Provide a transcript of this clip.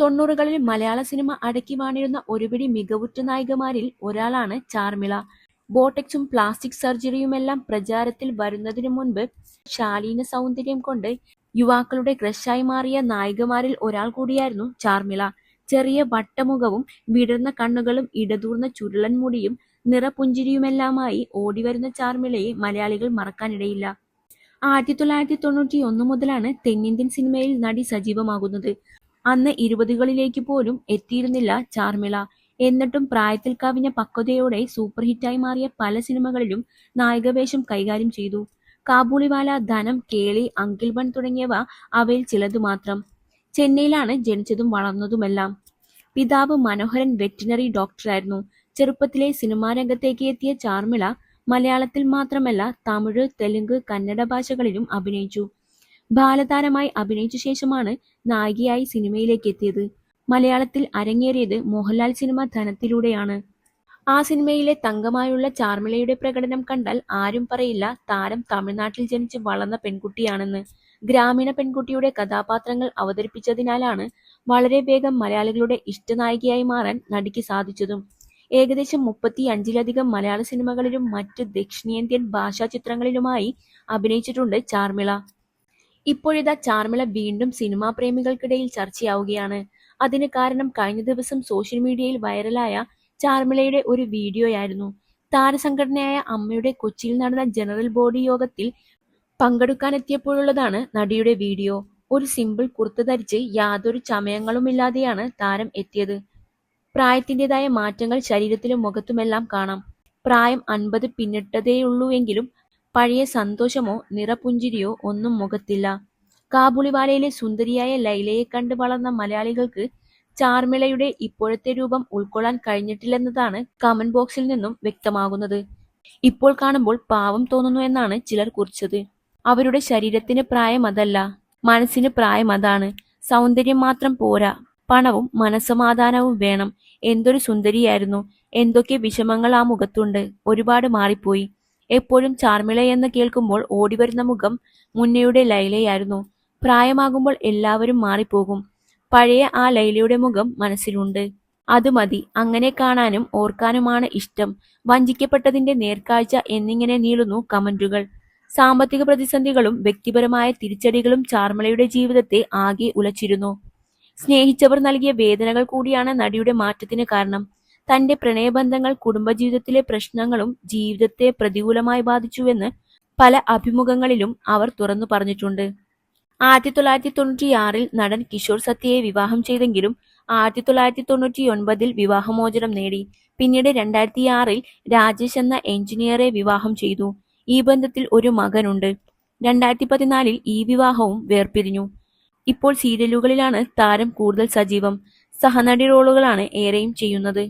90കളിൽ മലയാള cinema അടക്കി വാണിരുന്ന ഒരുപിടി മികവുറ്റ നായികമാരിൽ ഒരാളാണ് ചാർമിള. ബോട്ടക്സും പ്ലാസ്റ്റിക് സർജറിയുമെല്ലാം പ്രചാരത്തിൽ വരുന്നതിനു മുൻപ് ശാലീന സൗന്ദര്യം കൊണ്ട് യുവാക്കളുടെ ക്രഷായി മാറിയ നായികമാരിൽ ഒരാൾ കൂടിയായിരുന്നു ചാർമിള. ചെറിയ വട്ടമുഖവും വിടർന്ന കണ്ണുകളും ഇടതൂർന്ന ചുരുളൻ മുടിയും നിറപുഞ്ചിരിയുമെല്ലാമായി ഓടിവരുന്ന ചാർമിളയെ മലയാളികൾ മറക്കാനിടയില്ല. 1991 മുതലാണ് തെന്നിന്ത്യൻ സിനിമയിൽ നടി സജീവമാകുന്നത്. അന്ന് 20കളിലേക്ക് പോലും എത്തിയിരുന്നില്ല ചാർമിള. എന്നിട്ടും പ്രായത്തിൽ കവിഞ്ഞ പക്വതയോടെ സൂപ്പർ ഹിറ്റായി മാറിയ പല സിനിമകളിലും നായികവേഷം കൈകാര്യം ചെയ്തു. കാബൂളിവാല, ധനം, കേളി, അങ്കിൾ ബൺ തുടങ്ങിയവ അവയിൽ ചിലതു മാത്രം. ചെന്നൈയിലാണ് ജനിച്ചതും വളർന്നതുമെല്ലാം. പിതാവ് മനോഹരൻ വെറ്റിനറി ഡോക്ടറായിരുന്നു. ചെറുപ്പത്തിലെ സിനിമാ രംഗത്തേക്ക് എത്തിയ ചാർമിള മലയാളത്തിൽ മാത്രമല്ല തമിഴ്, തെലുങ്ക്, കന്നഡ ഭാഷകളിലും അഭിനയിച്ചു. ബാലതാരമായി അഭിനയിച്ച ശേഷമാണ് നായികയായി സിനിമയിലേക്ക് എത്തിയത്. മലയാളത്തിൽ അരങ്ങേറിയത് മോഹൻലാൽ സിനിമ ധനത്തിലൂടെയാണ്. ആ സിനിമയിലെ തങ്കമായുള്ള ചാർമിളയുടെ പ്രകടനം കണ്ടാൽ ആരും പറയില്ല താരം തമിഴ്നാട്ടിൽ ജനിച്ച് വളർന്ന പെൺകുട്ടിയാണെന്ന്. ഗ്രാമീണ പെൺകുട്ടിയുടെ കഥാപാത്രങ്ങൾ അവതരിപ്പിച്ചതിനാലാണ് വളരെ വേഗം മലയാളികളുടെ ഇഷ്ടനായികയായി മാറാൻ നടിക്ക് സാധിച്ചതും. ഏകദേശം 35ലധികം മലയാള സിനിമകളിലും മറ്റ് ദക്ഷിണേന്ത്യൻ ഭാഷാ ചിത്രങ്ങളിലുമായി അഭിനയിച്ചിട്ടുണ്ട് ചാർമിള. ഇപ്പോഴിതാ ചാർമിള വീണ്ടും സിനിമാ പ്രേമികൾക്കിടയിൽ ചർച്ചയാവുകയാണ്. അതിന് കാരണം കഴിഞ്ഞ ദിവസം സോഷ്യൽ മീഡിയയിൽ വൈറലായ ചാർമിളയുടെ ഒരു വീഡിയോയായിരുന്നു. താരസംഘടനയായ അമ്മയുടെ കൊച്ചിയിൽ നടന്ന ജനറൽ ബോഡി യോഗത്തിൽ പങ്കെടുക്കാനെത്തിയപ്പോഴുള്ളതാണ് നടിയുടെ വീഡിയോ. ഒരു സിമ്പിൾ കുർത്ത ധരിച്ച് യാതൊരു ചമയങ്ങളുമില്ലാതെയാണ് താരം എത്തിയത്. പ്രായത്തിൻ്റെതായ മാറ്റങ്ങൾ ശരീരത്തിലും മുഖത്തുമെല്ലാം കാണാം. പ്രായം 50 പിന്നിട്ടതേയുള്ളൂവെങ്കിലും പഴയ സന്തോഷമോ നിറപുഞ്ചിരിയോ ഒന്നും മുഖത്തില്ല. കാബൂളിവാലയിലെ സുന്ദരിയായ ലൈലയെ കണ്ട് വളർന്ന മലയാളികൾക്ക് ചാർമിളയുടെ ഇപ്പോഴത്തെ രൂപം ഉൾക്കൊള്ളാൻ കഴിഞ്ഞിട്ടില്ലെന്നതാണ് കമന്റ് ബോക്സിൽ നിന്നും വ്യക്തമാകുന്നത്. ഇപ്പോൾ കാണുമ്പോൾ പാവം തോന്നുന്നു എന്നാണ് ചിലർ കുറിച്ചത്. അവരുടെ ശരീരത്തിന് പ്രായം അതല്ല, മനസ്സിന് പ്രായം അതാണ്. സൗന്ദര്യം മാത്രം പോരാ, പണവും മനസ്സമാധാനവും വേണം. എന്തൊരു സുന്ദരിയായിരുന്നു. എന്തൊക്കെ വിഷമങ്ങൾ ആ മുഖത്തുണ്ട്. ഒരുപാട് മാറിപ്പോയി. എപ്പോഴും ചാർമിളയെന്ന് കേൾക്കുമ്പോൾ ഓടിവരുന്ന മുഖം മുന്നയുടെ ലൈലയായിരുന്നു. പ്രായമാകുമ്പോൾ എല്ലാവരും മാറിപ്പോകും. പഴയ ആ ലൈലയുടെ മുഖം മനസ്സിലുണ്ട്. അത് മതി. അങ്ങനെ കാണാനും ഓർക്കാനുമാണ് ഇഷ്ടം. വഞ്ചിക്കപ്പെട്ടതിന്റെ നേർക്കാഴ്ച എന്നിങ്ങനെ നീളുന്നു കമന്റുകൾ. സാമ്പത്തിക പ്രതിസന്ധികളും വ്യക്തിപരമായ തിരിച്ചടികളും ചാർമിളയുടെ ജീവിതത്തെ ആകെ ഉലച്ചിരുന്നു. സ്നേഹിച്ചവർ നൽകിയ വേദനകൾ കൂടിയാണ് നടിയുടെ മാറ്റത്തിന് കാരണം. തന്റെ പ്രണയബന്ധങ്ങൾ കുടുംബജീവിതത്തിലെ പ്രശ്നങ്ങളും ജീവിതത്തെ പ്രതികൂലമായി ബാധിച്ചുവെന്ന് പല അഭിമുഖങ്ങളിലും അവർ തുറന്നു പറഞ്ഞിട്ടുണ്ട്. 1996 നടൻ കിഷോർ സത്യയെ വിവാഹം ചെയ്തെങ്കിലും 1999 വിവാഹമോചനം നേടി. പിന്നീട് 2006 രാജേഷ് എന്ന എഞ്ചിനീയറെ വിവാഹം ചെയ്തു. ഈ ബന്ധത്തിൽ ഒരു മകനുണ്ട്. 2014 ഈ വിവാഹവും വേർപിരിഞ്ഞു. ഇപ്പോൾ സീരിയലുകളിലാണ് താരം കൂടുതൽ സജീവം. സഹനടി റോളുകളാണ് ഏറെയും ചെയ്യുന്നത്.